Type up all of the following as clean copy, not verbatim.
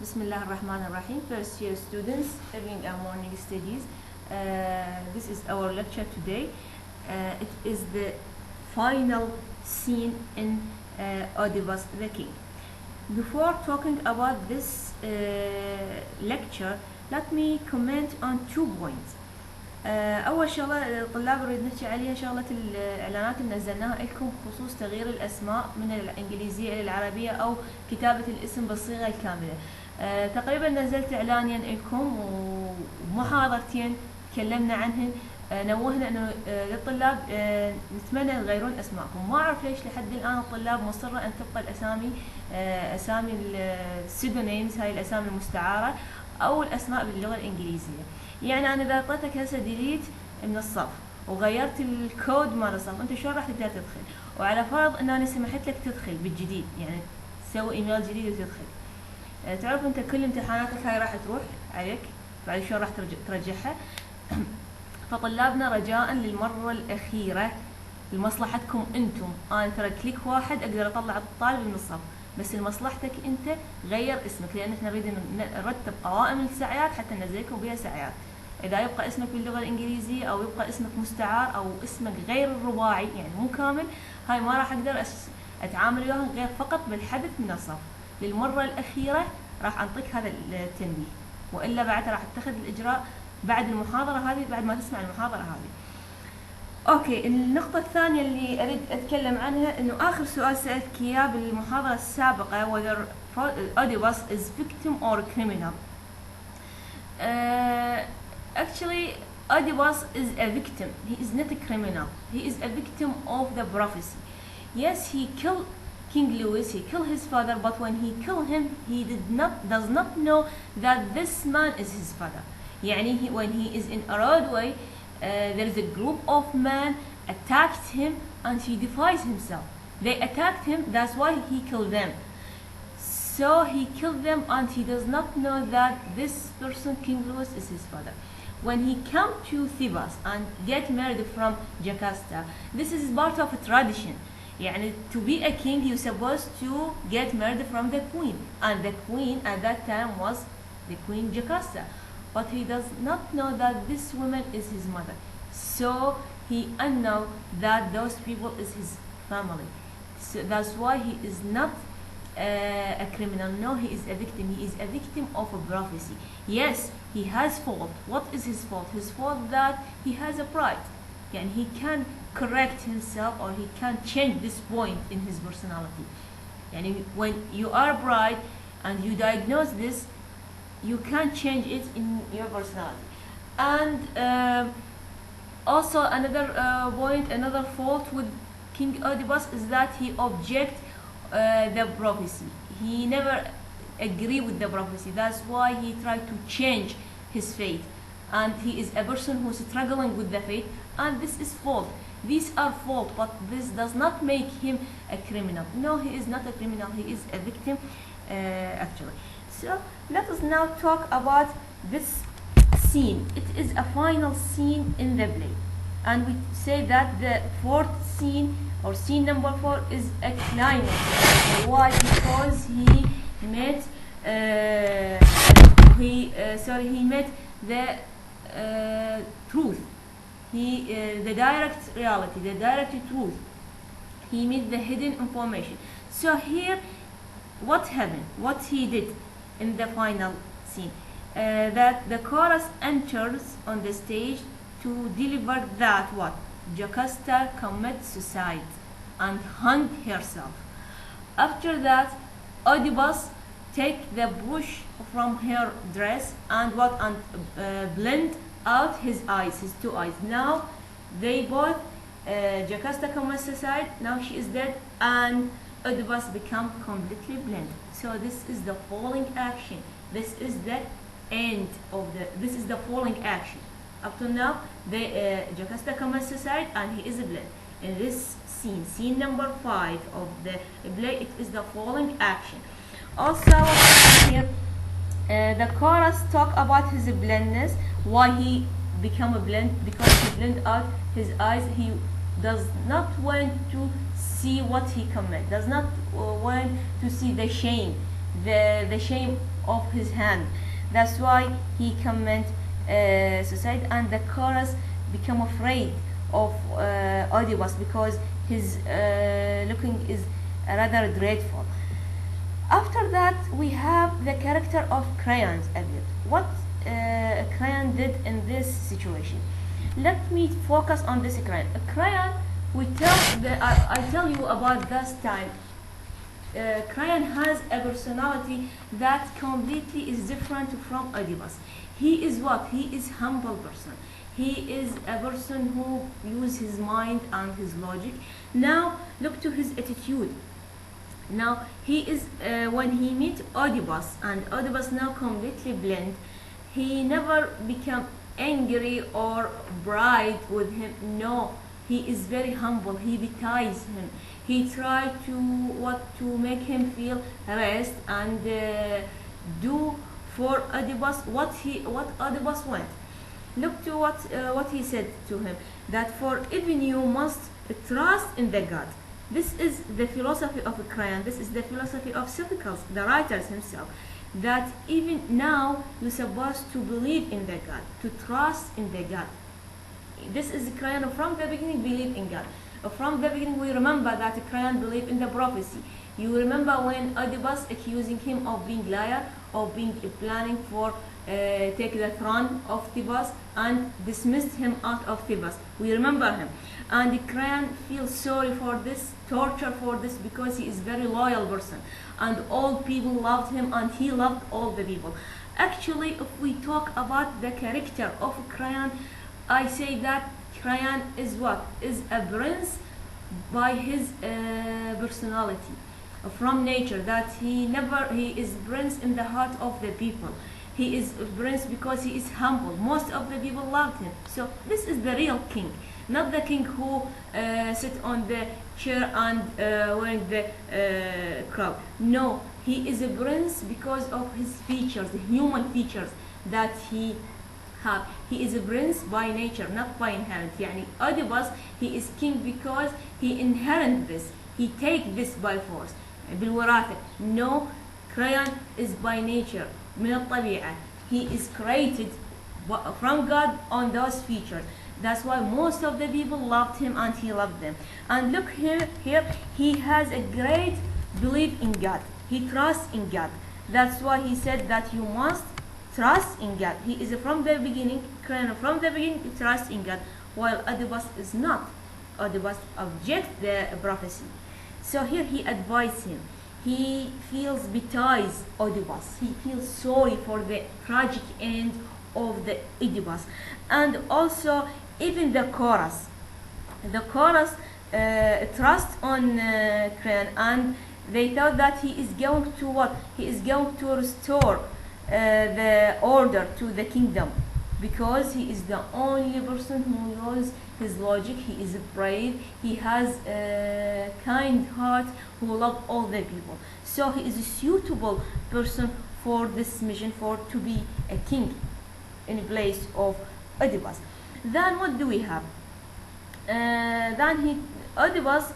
Bismillah ar-Rahman ar-Rahim. First year students having our morning studies. This is our lecture today. It is the final scene in Oedipus the King. Before talking about this lecture, let me comment on 2 points. أول شغلة الطلاب نريد نحكي عليها شغلة الإعلانات اللي نزلناها لكم بخصوص تغيير الأسماء من الإنجليزية إلى العربية أو كتابة الاسم بالصيغة الكاملة. تقريبا نزلت إعلانين لكم ومحاضرتين تكلمنا عنهن. نوهنا انه للطلاب نتمنى يغيرون اسماءكم. ما اعرف ليش لحد الان الطلاب مصره ان تبقى الاسامي اسامي السيدونيمز، هاي الاسامي المستعاره او الاسماء باللغه الانجليزيه. يعني انا اذا اعطيتك هسه ديليت من الصف وغيرت الكود مال الصف، انت شلون راح تقدر تدخل؟ وعلى فرض ان انا سمحت لك تدخل بالجديد، يعني تسوي ايميل جديد وتدخل، تعرف انت كل امتحاناتك هاي راح تروح عليك، بعد شلون راح ترجعها؟ فطلابنا رجاء للمرة الأخيرة لمصلحتكم أنتم، أنا ترى كليك واحد أقدر أطلع الطالب من الصف، بس لمصلحتك أنت غير اسمك، لأن إحنا نريد نرتب قوائم السعيات حتى ننزلكم بها سعيات. إذا يبقى اسمك باللغة الإنجليزية أو يبقى اسمك مستعار أو اسمك غير الرباعي يعني مو كامل، هاي ما راح أقدر أتعامل وياهم غير فقط بالحذف من الصف. للمرة الأخيرة راح أعطيك هذا التنبيه، وإلا بعد راح أتخذ الإجراء بعد المحاضرة هذه، بعد ما تسمع المحاضرة هذه. اوكي، النقطة الثانية اللي اريد اتكلم عنها انه اخر سؤال سألتك اياه بالمحاضرة السابقة whether Oedipus is victim or criminal. Actually Oedipus is a victim. He is not a criminal. He is a victim of the prophecy. Yes, he killed King Louis, he killed his father, but when he killed him, he does not know that this man is his father. يعني when he is in a roadway, there is a group of men attacked him and he defies himself. They attacked him, that's why he killed them. So he killed them and he does not know that this person, King Louis, is his father. When he come to Thebes and get married from Jocasta, this is part of a tradition. يعني to be a king, you're supposed to get married from the queen, and the queen at that time was the Queen Jocasta. But he does not know that this woman is his mother. So he unknow that those people is his family. So that's why he is not a criminal. No, he is a victim. He is a victim of a prophecy. Yes, he has fault. What is his fault? His fault that he has a pride. And he can correct himself or he can change this point in his personality. And when you are pride and you diagnose this, you can change it in your personality. And also another point, another fault with King Oedipus is that he object the prophecy. He never agree with the prophecy. That's why he tried to change his fate. And he is a person who is struggling with the fate, and this is fault. These are fault, but this does not make him a criminal. No, he is not a criminal. He is a victim, actually. So let us now talk about this scene. It is a final scene in the play, and we say that the 4th scene or scene number 4 is a climax. Why? Because he met he met the truth. The direct reality, the direct truth. He met the hidden information. So here, what happened? What he did in the final scene, that the chorus enters on the stage to deliver that what Jocasta commits suicide and hung herself. After that, Oedipus take the brush from her dress and blend out his eyes, his 2 eyes. Now they both Jocasta commits suicide. Now she is dead, and Oedipus become completely blind. So this is the falling action. This is the end of this is the falling action. Up to now, Jocasta commits suicide and he is blind. In this scene number 5 of the play, it is the falling action. Also here, the chorus talk about his blindness. Why he become blind? Because he blind out his eyes. He does not want to see what he commit. Does not want to see the shame the shame of his hand. That's why he commit suicide, and the chorus become afraid of Oedipus because his looking is rather dreadful. After that, we have the character of Creon a bit. What Creon did in this situation. Let me focus on this Creon. Creon, I tell you about this time. Creon has a personality that completely is different from Oedipus. He is what? He is humble person. He is a person who uses his mind and his logic. Now look to his attitude. Now he is when he meet Oedipus, and Oedipus now completely blend. He never become angry or bright with him. No, he is very humble. He betize him. He tried to make him feel rest and do for Oedipus what Oedipus want. Look to what he said to him, that for even you must trust in the God. This is the philosophy of Creon. This is the philosophy of Sophocles, the writers himself, that even now you're supposed to believe in the God, to trust in the God. This is Creon from the beginning believe in God. From the beginning we remember that Creon believed in the prophecy. You remember when Oedipus accusing him of being liar, of being planning for take the throne of Thebes and dismissed him out of Thebes. We remember him. And Creon feels sorry for this, torture for this, because he is very loyal person. And all people loved him and he loved all the people. Actually, if we talk about the character of Creon, I say that Creon is what? Is a prince by his personality. From nature, that he is prince in the heart of the people. He is prince because he is humble. Most of the people loved him. So this is the real king, not the king who sit on the chair and wearing the crown. No, he is a prince because of his features, the human features that he have. He is a prince by nature, not by inherent. يعني Oedipus, he is king because he inherent this. He take this by force. بالوراثة. No, Creon is by nature. من الطبيعة. He is created from God on those features. That's why most of the people loved him and he loved them. And look here he has a great belief in God. He trusts in God. That's why he said that you must trust in God. He is from the beginning, Creon from the beginning, he trusts in God, while Oedipus is not. Oedipus object the prophecy. So here he advised him. He feels betized Oedipus. He feels sorry for the tragic end of the Oedipus. And also even the chorus. The chorus trust on Creon, and they thought that he is going to what? He is going to restore the order to the kingdom, because he is the only person who knows his logic. He is brave. He has a kind heart who loves all the people. So he is a suitable person for this mission, for to be a king in place of Oedipus. Then what do we have? Oedipus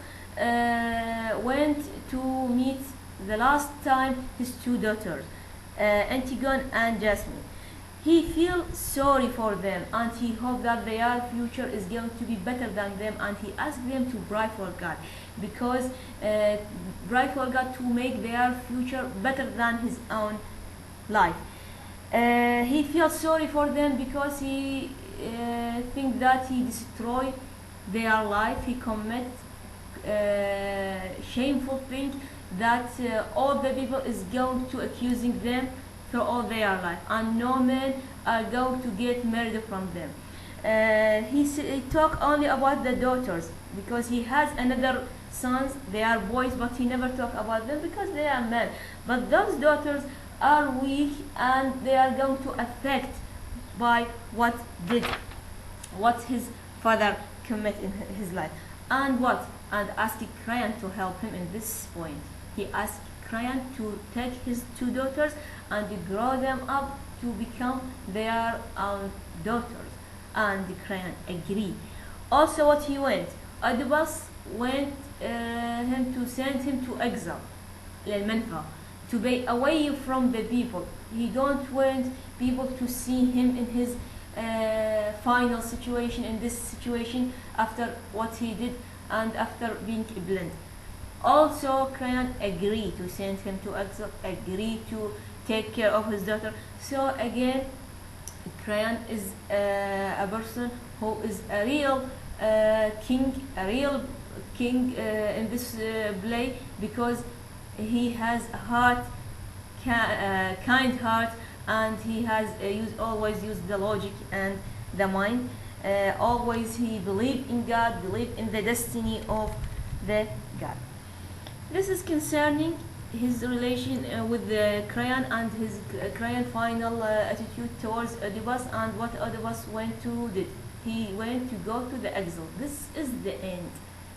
went to meet the last time his two daughters, Antigone and Jasmine. He feels sorry for them and he hopes that their future is going to be better than them, and he asked them to pray for God, because pray for God to make their future better than his own life. He feels sorry for them because he thinks that he destroyed their life. He commit shameful thing that all the people is going to accusing them through all their life, and no men are going to get married from them. He talk only about the daughters, because he has another sons, they are boys, but he never talk about them because they are men. But those daughters are weak and they are going to affect by what his father commit in his life. And asked Creon to help him in this point. He asked Creon to take his two daughters and grow them up to become their own daughters. And Creon agreed. Also what he went, Oedipus went him to send him to exile, للمنفى, to be away from the people. He don't want people to see him in his final situation, in this situation, after what he did and after being blind. Also, Creon agreed to send him to exile, agreed to take care of his daughter. So again, Creon is a person who is a real king, in this play, because he has a heart, kind heart, and he has always used the logic and the mind. Always he believed in God, believed in the destiny of the God. This is concerning his relation with the Creon and his Creon final attitude towards Oedipus, and what Oedipus went to did. He went to go to the exile. This is the end.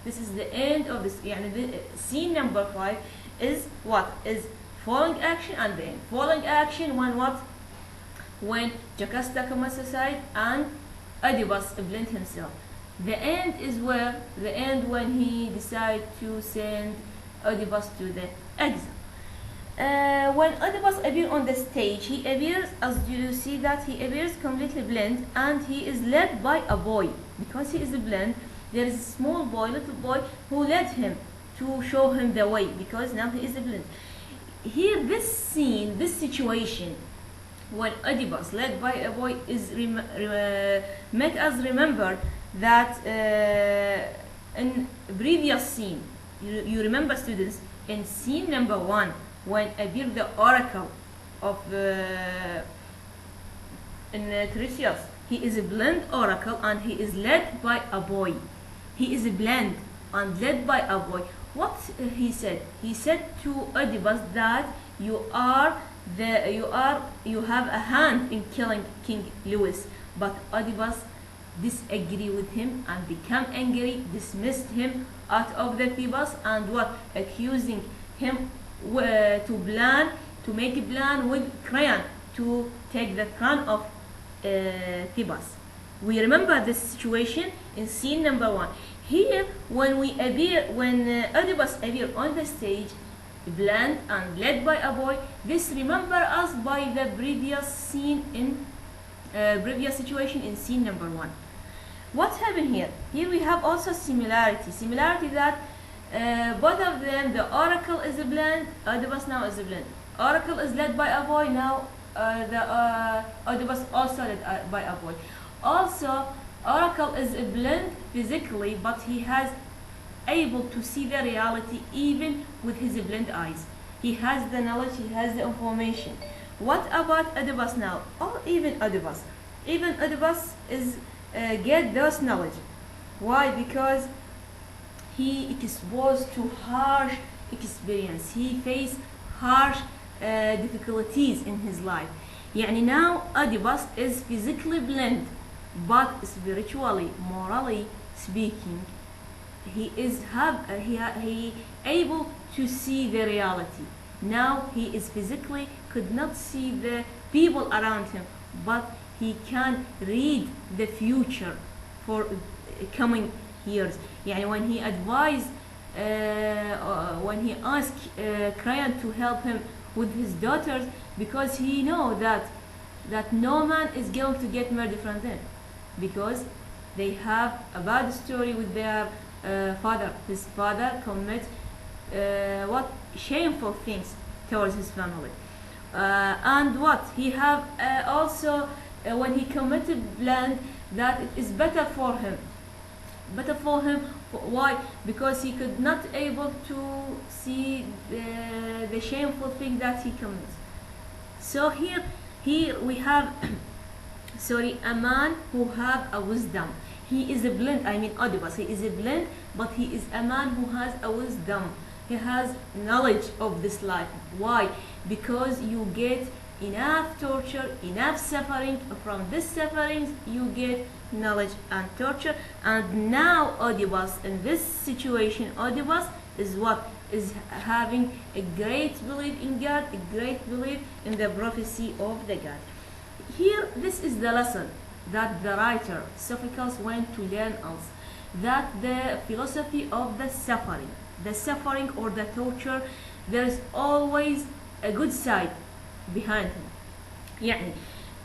This is the end of this. The scene number 5 is what? Is falling action and the end. Falling action when what? When Jocasta commits suicide and Oedipus blind himself. The end is where? The end when he decides to send Oedipus to the exile. When Oedipus appears on the stage, he appears, as you see that he appears completely blind, and he is led by a boy. Because he is blind, there is a small boy, little boy, who led him to show him the way, because now he is blind. Here, this scene, this situation, when Oedipus, led by a boy, is make us remember that in previous scene, you remember, students, in scene number 1, when appeared the oracle of in Theseus, he is a blind oracle and he is led by a boy. He is blind and led by a boy. What he said? He said to Oedipus that you have a hand in killing King Lewis. But Oedipus disagreed with him and became angry, dismissed him out of the Thebes, and what? Accusing him to make a plan with Creon to take the crown of Thebes. We remember this situation in scene number 1. Here, when Oedipus appears on the stage, blind and led by a boy, this remember us by the previous scene in previous situation in scene number 1. What happened here? Here we have also similarity that both of them, the oracle is blind, Oedipus now is blind. Oracle is led by a boy, now Oedipus also led by a boy. Also, oracle is blind physically, but he has able to see the reality even with his blind eyes. He has the knowledge, he has the information. What about Oedipus now? Or even Oedipus? Even Oedipus is get those knowledge. Why? Because he exposed to harsh experience. He faced harsh difficulties in his life. Now Oedipus is physically blind, but spiritually, morally speaking, he is able to see the reality. Now he is physically could not see the people around him, but he can read the future for coming years. When he advised, when he asked Creon to help him with his daughters, because he know that no man is going to get murdered from them, because they have a bad story with their father. His father commit what shameful things towards his family, and what he have also when he committed land, that it is better for him. Why? Because he could not able to see the shameful thing that he commits. So here we have a man who have a wisdom. He is a blind, Oedipus, he is a blind, but he is a man who has a wisdom. He has knowledge of this life. Why? Because you get enough torture, enough suffering. From this sufferings you get knowledge and torture. And now Oedipus, in this situation, Oedipus is what? Is having a great belief in God, a great belief in the prophecy of the God. Here, this is the lesson that the writer Sophocles went to learn us, that the philosophy of the suffering or the torture, there is always a good side behind him. يعني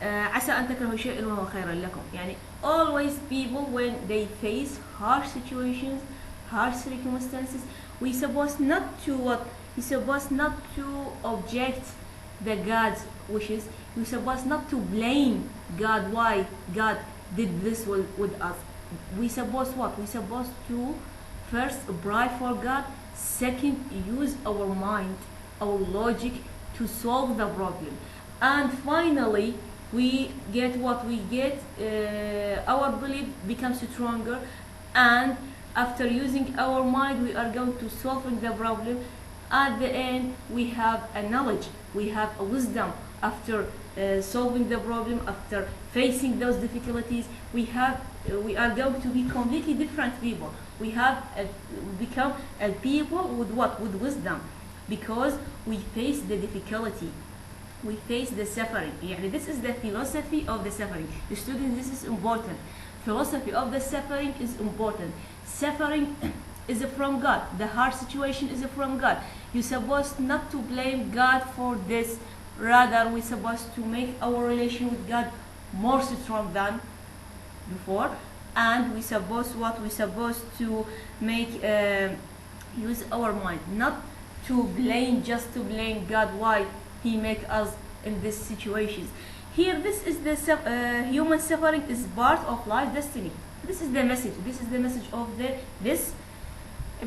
عسى أن تكرهوا شيئا وهو خير لكم. يعني always people when they face harsh situations, harsh circumstances, we supposed not to what? We supposed not to object the God's wishes. We supposed not to blame God why God did this with us. We supposed what? We supposed to first pray for God. Second, use our mind, our logic to solve the problem. And finally, we get what we get. Our belief becomes stronger, and after using our mind, we are going to solving the problem. At the end, we have a knowledge, we have a wisdom. After solving the problem, after facing those difficulties, we are going to be completely different people. We have become a people with what? With wisdom, because we face the difficulty, we face the suffering. يعني this is the philosophy of the suffering. The students, this is important. Philosophy of the suffering is important. Suffering is from God. The hard situation is from God. You're supposed not to blame God for this. Rather, we're supposed to make our relation with God more strong than before. And we supposed what? We're supposed to make use our mind, not to blame, just to blame God why He make us in these situations. Here, this is the human suffering is part of life destiny. This is the message. This is the message of this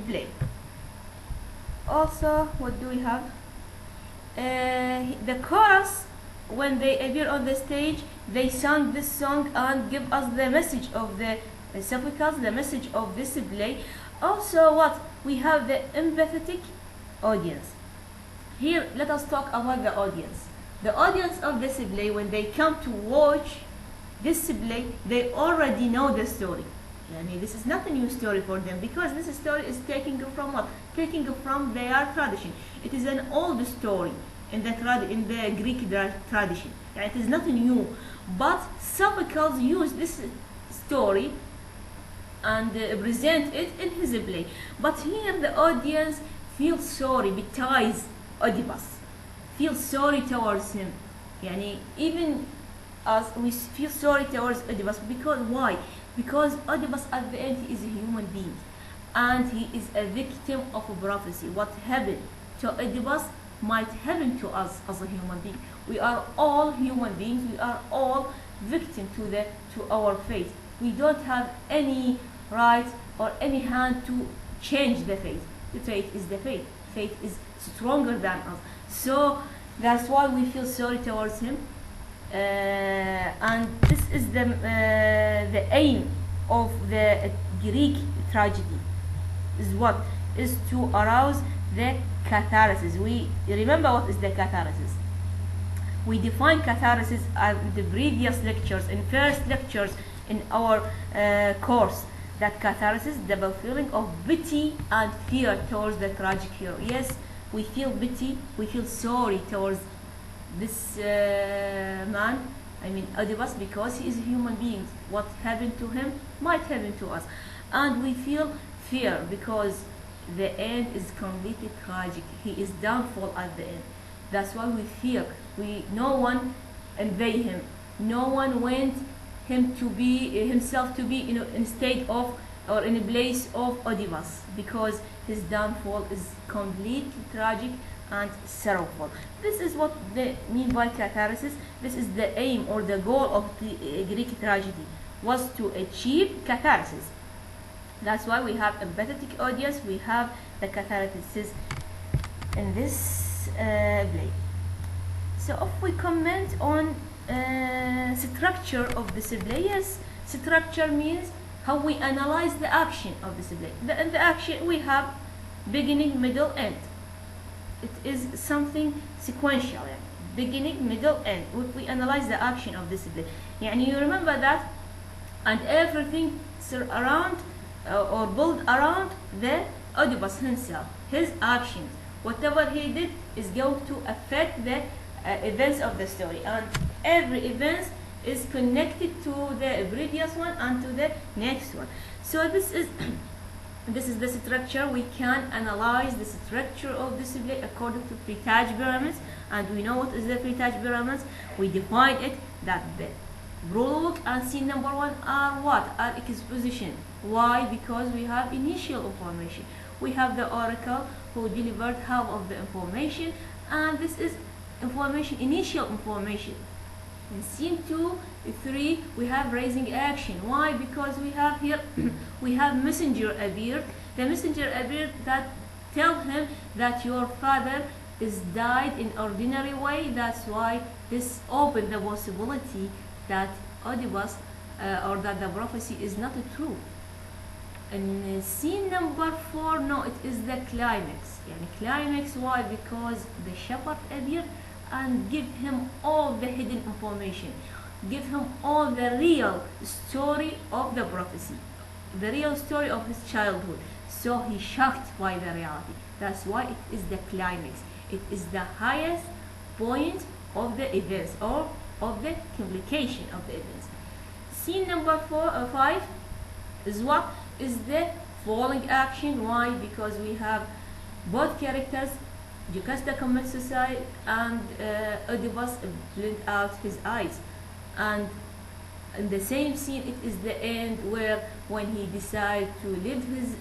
play. Also, what do we have? The chorus, when they appear on the stage, they sing this song and give us the message of the Sophocles, the message of this play. Also, what we have the empathetic audience. Here, let us talk about the audience. The audience of this play, when they come to watch this play, they already know the story. Yani this is not a new story for them, because this story is taken from what? Taken from their tradition. It is an old story in the Greek tradition. Yani it is not new. But Sophocles used this story and present it in his play. But here the audience feels sorry, betides Oedipus, feel sorry towards him. Yani even as we feel sorry towards Oedipus, because why? Because Oedipus at the end, he is a human being, and he is a victim of a prophecy. What happened to Oedipus might happen to us as a human being. We are all human beings. We are all victim to our fate. We don't have any right or any hand to change the fate. The fate is the fate. Fate is stronger than us. So that's why we feel sorry towards him. And this is the aim of the Greek tragedy. Is what? Is to arouse the catharsis. We remember what is the catharsis. We define catharsis in the previous lectures, in first lectures in our course. That catharsis, the feeling of pity and fear towards the tragic hero. Yes, we feel pity, we feel sorry towards this man, I mean Oedipus, because he is a human being. What happened to him might happen to us. And we feel fear because the end is completely tragic. He is downfall at the end. That's why we fear. No one invade him. No one went him to be himself to be in state of or in a place of Oedipus, because his downfall is completely tragic and sorrowful. This is what they mean by catharsis. This is the aim or the goal of the Greek tragedy, was to achieve catharsis. That's why we have empathetic audience, we have the catharsis in this play. So if we comment on structure of this play, yes, structure means how we analyze the action of this play. In the action we have beginning, middle, end. It is something sequential, beginning, middle, end. If we analyze the action of this play, يعني you remember that, and everything around or built around the Oedipus himself, his actions, whatever he did is going to affect the events of the story, and every event is connected to the previous one and to the next one. So this is This is the structure. We can analyze the structure of this play according to Freytag pyramids, and we know what is the Freytag pyramids. We define it that the prologue and scene number 1 are what? Are exposition. Why? Because we have initial information. We have the oracle who delivered half of the information, and this is information, initial information. In scene 2, 3, we have raising action. Why? Because we have here we have messenger appeared. The messenger appeared that tell him that your father is died in ordinary way. That's why this opened the possibility that Oedipus or that the prophecy is not true. In scene number 4, no, it is the climax. يعني climax. Why? Because the shepherd appeared and give him all the hidden information, give him all the real story of the prophecy, the real story of his childhood. So he shocked by the reality. That's why it is the climax. It is the highest point of the events or of the complication of the events. Scene number 5 is what? Is the falling action. Why? Because we have both characters, Jocasta commits suicide and Oedipus bled out his eyes. And in the same scene, it is the end where when he decides to leave his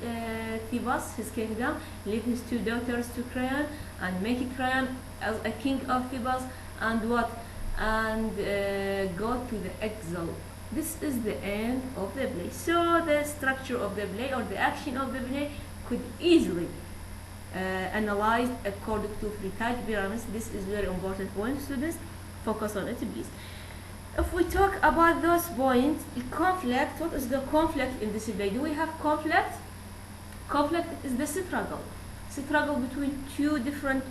Thebes, his kingdom, leave his 2 daughters to Creon and make Creon as a king of Thebes, and what? And go to the exile. This is the end of the play. So the structure of the play or the action of the play could easily analyzed according to Freytag pyramids. This is very important point, students. Focus on it, please. If we talk about those points, conflict, what is the conflict in this play? Do we have conflict? Conflict is the struggle between 2 different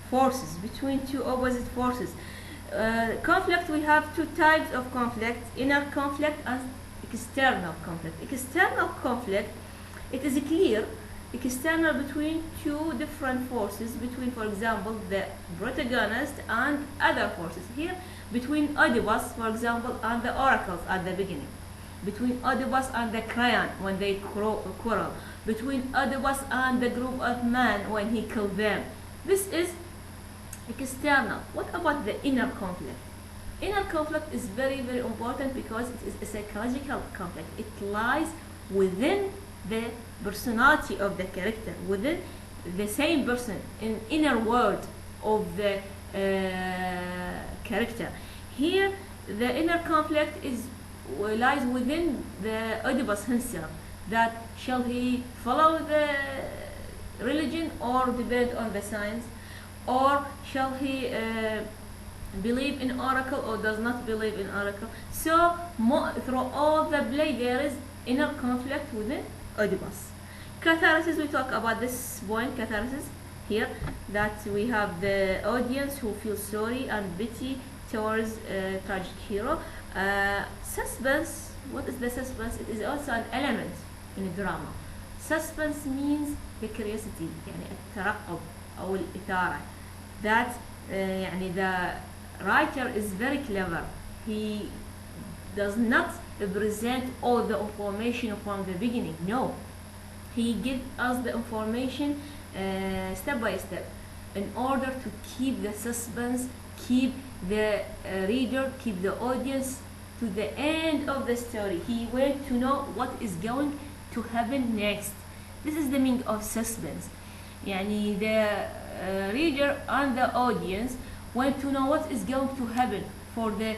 forces, between 2 opposite forces. Conflict, we have 2 types of conflict: inner conflict and external conflict. External conflict, it is clear, external between 2 different forces, between, for example, the protagonist and other forces. Here, between Oedipus, for example, and the oracles at the beginning, between Oedipus and the Creon when they quarrel, between Oedipus and the group of men when he killed them. This is external. What about the inner conflict? Inner conflict is very, very important because it is a psychological conflict. It lies within the personality of the character, within the same person, in inner world of the character. Here, the inner conflict lies within the Oedipus himself. That shall he follow the religion or depend on the science, or shall he believe in oracle or does not believe in oracle? So through all the play there is inner conflict within Oedipus. Catharsis, we talk about this point, catharsis here, that we have the audience who feel sorry and pity towards a tragic hero. Suspense, what is the suspense? It is also an element in a drama. Suspense means the curiosity, يعني الترقب أو الإثارة. That يعني the writer is very clever. He does not present all the information from the beginning. No, he gives us the information step by step in order to keep the suspense, keep the reader, keep the audience to the end of the story. He wants to know what is going to happen next. This is the meaning of suspense. يعني the reader and the audience want to know what is going to happen for the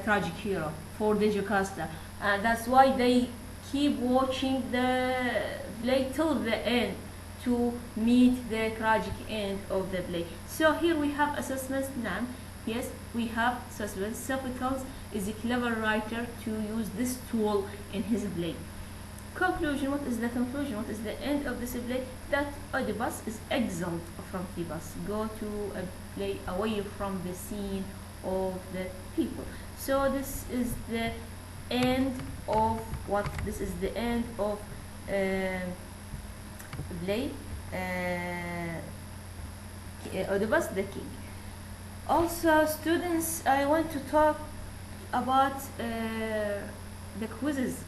tragic hero, for the Jocasta, and that's why they keep watching the play till the end to meet the tragic end of the play. So here we have a suspense now. Yes, we have suspense. Sophocles is a clever writer to use this tool in his play. Conclusion, what is the conclusion? What is the end of this play? That Oedipus is exiled from Thebes, go to a play away from the scene of the people. So this is the end of what? This is the end of play Oedipus the king. Also, students, I want to talk about the quizzes.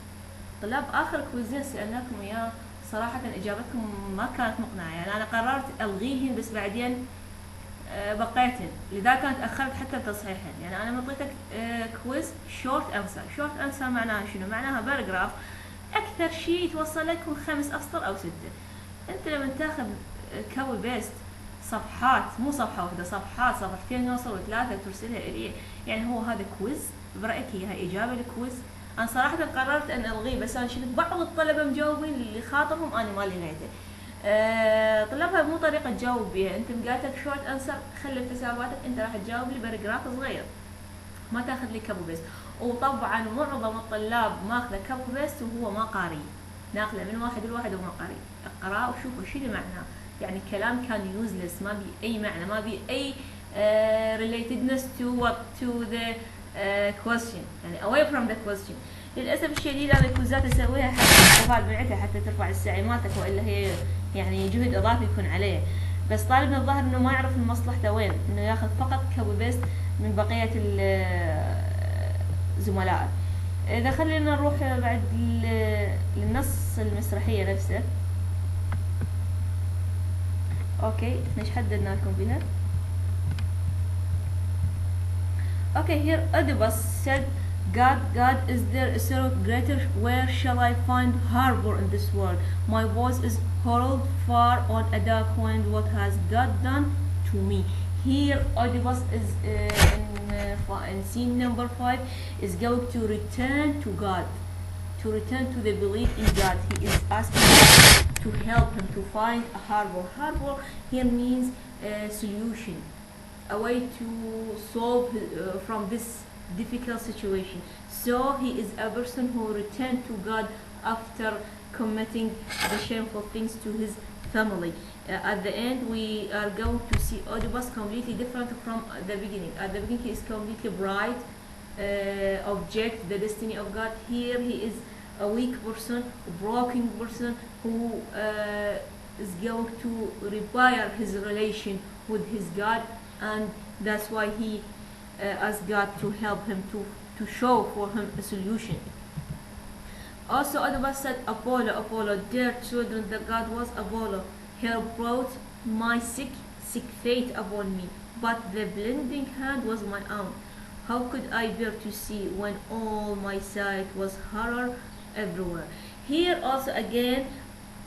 طلاب آخر كويزين سألناكم إياه صراحة إجابتكم ما كانت مقنعة، يعني أنا قررت ألغيهن بس بعدين بقيتن، لذا كانت أخرت حتى تصحيحهن. يعني أنا معطيتك كويز شورت أنسر. شورت أنسر معناها شنو؟ معناها باراجراف أكثر شيء يتوصل لك هو 5 أسطر أو 6. أنت لما تاخذ كوبي بيست صفحات، مو صفحة واحدة، صفحات، صفحتين يوصلوا 3 ترسلها إلي، يعني هو هذا كويز؟ برأيك هي إجابة لكويز؟ أنا صراحة قررت أن ألغيه، بس أنا شفت بعض الطلبة مجاوبين اللي خاطرهم أنا ما لغيته. طلابها مو طريقة تجاوب بيها، أنت مقالتك شورت أنسر، خلي في حساباتك أنت راح تجاوب لي باراجراف صغير، ما تاخذ لي كوبي بيست. وطبعا معظم الطلاب ماخذه كوبي بيست وهو ما قاري، ناقله من واحد لواحد وما قاري. اقراه وشوفوا شنو معناه، يعني كلام كان يوزلس، ما بي اي معنى، ما بي اي relatedness to the question، يعني away from the question. للاسف الشديد انا الكوزات اسويها حتى استفاد من حتى ترفع السعي مالتك، والا هي يعني جهد اضافي يكون عليه. بس طالبنا الظاهر انه ما يعرف مصلحته وين، انه ياخذ فقط كوبي بيست من بقيه زملائه. اذا خلينا نروح بعد للنص المسرحيه نفسه. اوكي ايش حددنا لكم بها؟ Okay, here Oedipus said, God, is there a sorrow greater? Where shall I find harbor in this world? My voice is hurled far on a dark wind. What has God done to me? Here Oedipus is in scene number 5 is going to return to God, to return to the belief in God. He is asking God to help him to find a harbor. Harbor here means a solution, a way to solve from this difficult situation. So he is a person who returned to God after committing the shameful things to his family. At the end we are going to see Oedipus completely different from the beginning. At the beginning he is completely bright, object the destiny of God. Here he is a weak person, a broken person who is going to repair his relation with his God, and that's why he asked God to help him, to show for him a solution. Also Oedipus said, Apollo, dear children, the God was Apollo. He brought my sick fate upon me, but the blending hand was my own. How could I bear to see when all my sight was horror everywhere? Here also again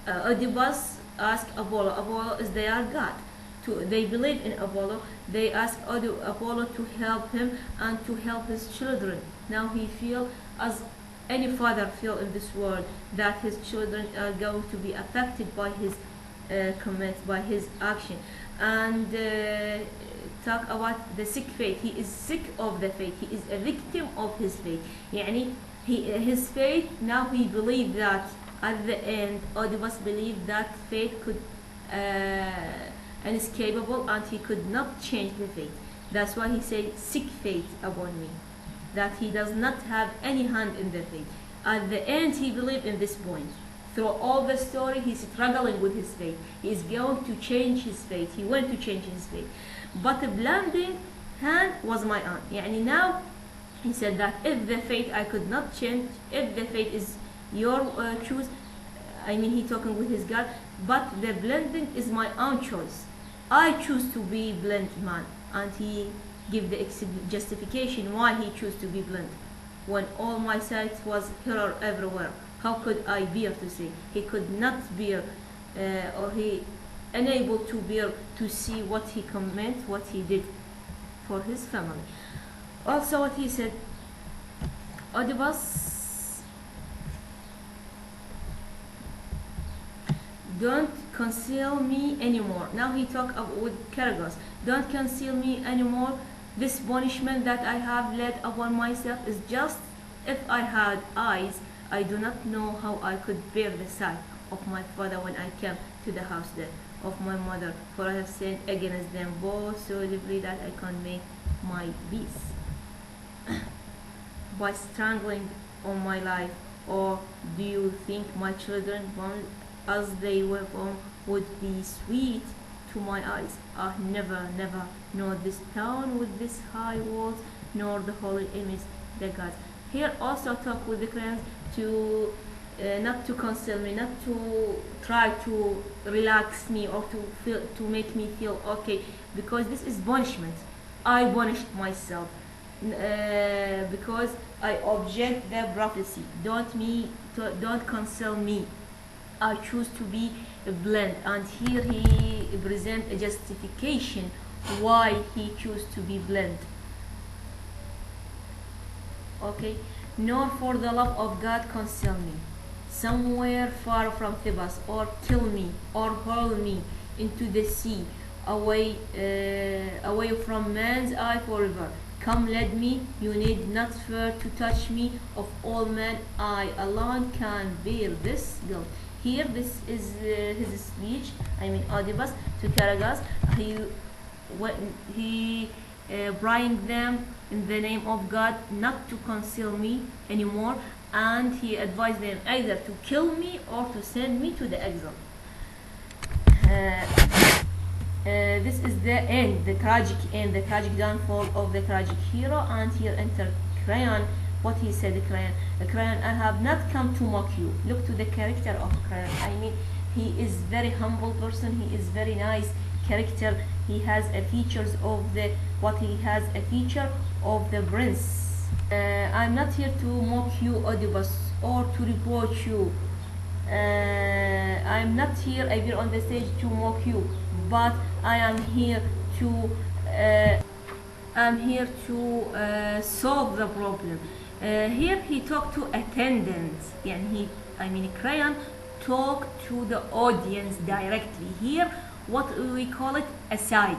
Oedipus asked Apollo is their God. They believe in Apollo. They ask Apollo to help him and to help his children. Now he feels as any father feels in this world, that his children are going to be affected by his comments, by his action. And talk about the sick fate. He is sick of the fate. He is a victim of his fate. يعني his fate, now he believed that at the end Oedipus believed that fate could inescapable, and he could not change the fate. That's why he said sick fate upon me, that he does not have any hand in the fate. At the end he believed in this point. Through all the story he's struggling with his fate. He is going to change his fate. He went to change his fate, but the blending hand was my own. يعني now he said that if the fate I could not change, if the fate is your choose, I mean he talking with his God, but the blending is my own choice. I choose to be blind man, and he give the justification why he chose to be blind. When all my sight was horror everywhere, how could I bear to see? He could not bear, or he unable to bear to see what he meant, what he did for his family. Also what he said, Oedipus, don't conceal me anymore. Now he talked with Kyrgos. Don't conceal me anymore. This punishment that I have laid upon myself is just. If I had eyes, I do not know how I could bear the sight of my father when I came to the house there, of my mother, for I have sinned against them both so deeply that I can't make my peace. By strangling on my life, or do you think my children born as they were born would be sweet to my eyes? Ah, never, nor this town with this high walls, nor the holy image, the gods. Here also talk with the Christians to not to console me, not to try to relax me or to make me feel okay, because this is punishment. I punished myself because I object the prophecy. Don't console me. I choose to be blind. And here he present a justification why he chose to be blind. Okay, nor for the love of God console me somewhere far from Thebes, or kill me, or hurl me into the sea, away from man's eye forever. Come, let me, you need not fear to touch me. Of all men, I alone can bear this guilt. Here, this is his speech. I mean, Oedipus to Caragas. He bring them in the name of God not to conceal me anymore, and he advised them either to kill me or to send me to the exile. This is the end, the tragic end, the tragic downfall of the tragic hero. And here enter Creon. What he said, Creon, I have not come to mock you. Look to the character of Creon. I mean, he is very humble person. He is very nice character. He has a features of the a feature of the prince. I'm not here to mock you, Oedipus, or to reproach you. I'm not here, I will on the stage to mock you, but I am here to solve the problem. Here he talked to attendants, and Creon talked to the audience directly. Here, what we call it, aside.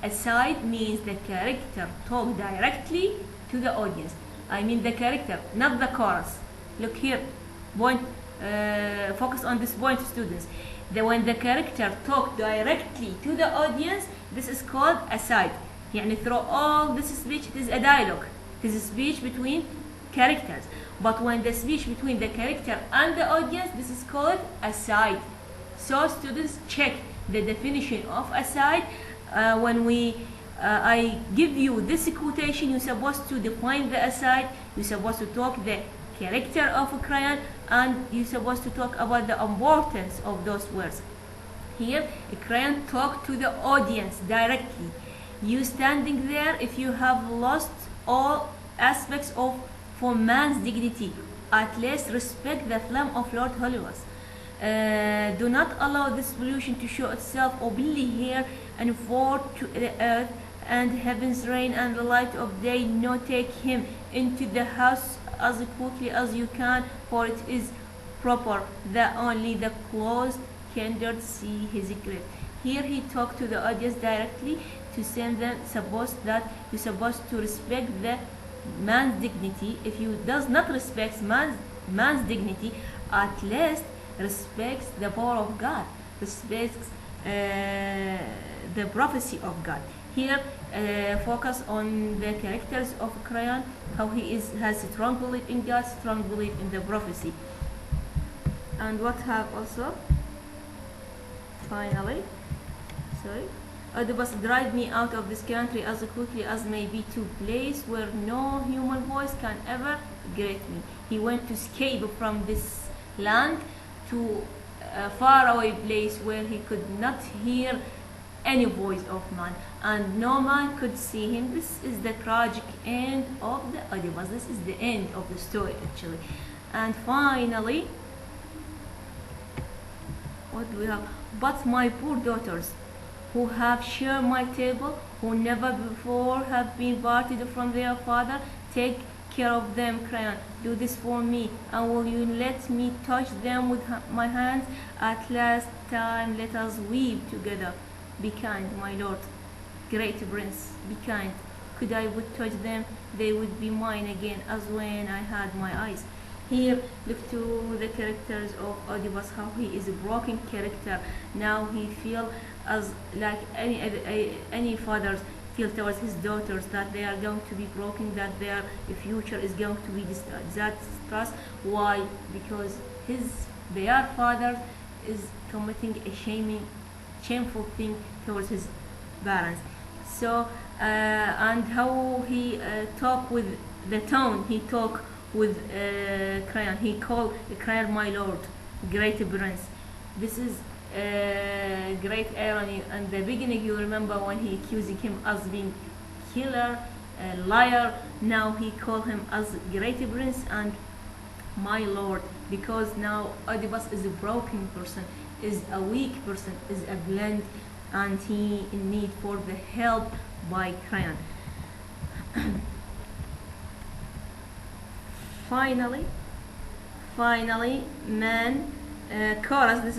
Aside means the character talk directly to the audience. I mean the character, not the chorus. Look here, focus on this point, students. When the character talk directly to the audience, this is called aside. يعني through all this speech, it is a dialogue. It is a speech between characters. But when the speech between the character and the audience, this is called aside. So students, check the definition of aside. When I give you this quotation, you're supposed to define the aside, you're supposed to talk the character of Creon, and you're supposed to talk about the importance of those words. Here, Creon talked to the audience directly. You standing there, if you have lost all aspects of for man's dignity, at least respect the flame of Lord Helios. Do not allow this pollution to show itself openly here and forth to the earth and heaven's rain and the light of day. No, take him into the house as quickly as you can, for it is proper that only the closed kindred see his grave. Here he talked to the audience directly to send them you're supposed to respect the man's dignity. If you does not respect man's dignity, at least respects the power of God, respects the prophecy of God. Here, focus on the characters of Creon, how he has strong belief in God, strong belief in the prophecy. And what have also, finally, Oedipus, drive me out of this country as quickly as may be, to a place where no human voice can ever greet me. He went to escape from this land to a faraway place where he could not hear any voice of man, and no man could see him. This is the tragic end of the Oedipus. This is the end of the story, actually. And finally, what do we have? But my poor daughters, who have shared my table, who never before have been parted from their father, take care of them, Creon. Do this for me, and will you let me touch them with my hands? At last time, let us weep together. Be kind, my lord, great prince, be kind. Could I would touch them, they would be mine again, as when I had my eyes. Here, look to the characters of Oedipus, how he is a broken character. Now he feels as like any fathers feel towards his daughters, that they are going to be broken, that their future is going to be disastrous. Why? Because their father is committing a shameful thing towards his parents. So and how he talk with the tone he talk with Creon. He called Creon my lord, great prince. This is great irony. In the beginning, you remember when he accusing him as being killer, liar. Now he called him as great prince and my lord, because now Oedipus is a broken person, is a weak person, is a blind, and he in need for the help by Creon. finally man, chorus. This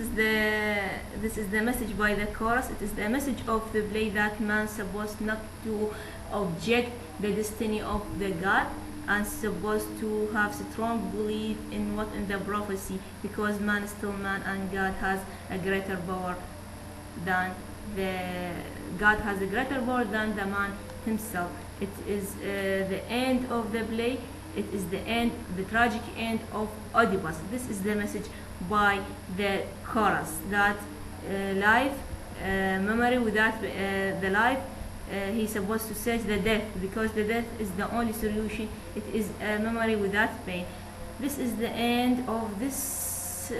is the message by the chorus. It is the message of the play that man supposed not to object the destiny of the god, and supposed to have strong belief in what in the prophecy, because man is still man and God has a greater power than the man himself. It is the end of the play. It is the tragic end of Oedipus. This is the message by the chorus, that life, memory without the life, he's supposed to search the death, because the death is the only solution. It is a memory without pain. This is the end of this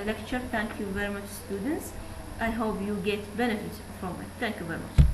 lecture. Thank you very much, students. I hope you get benefit from it. Thank you very much.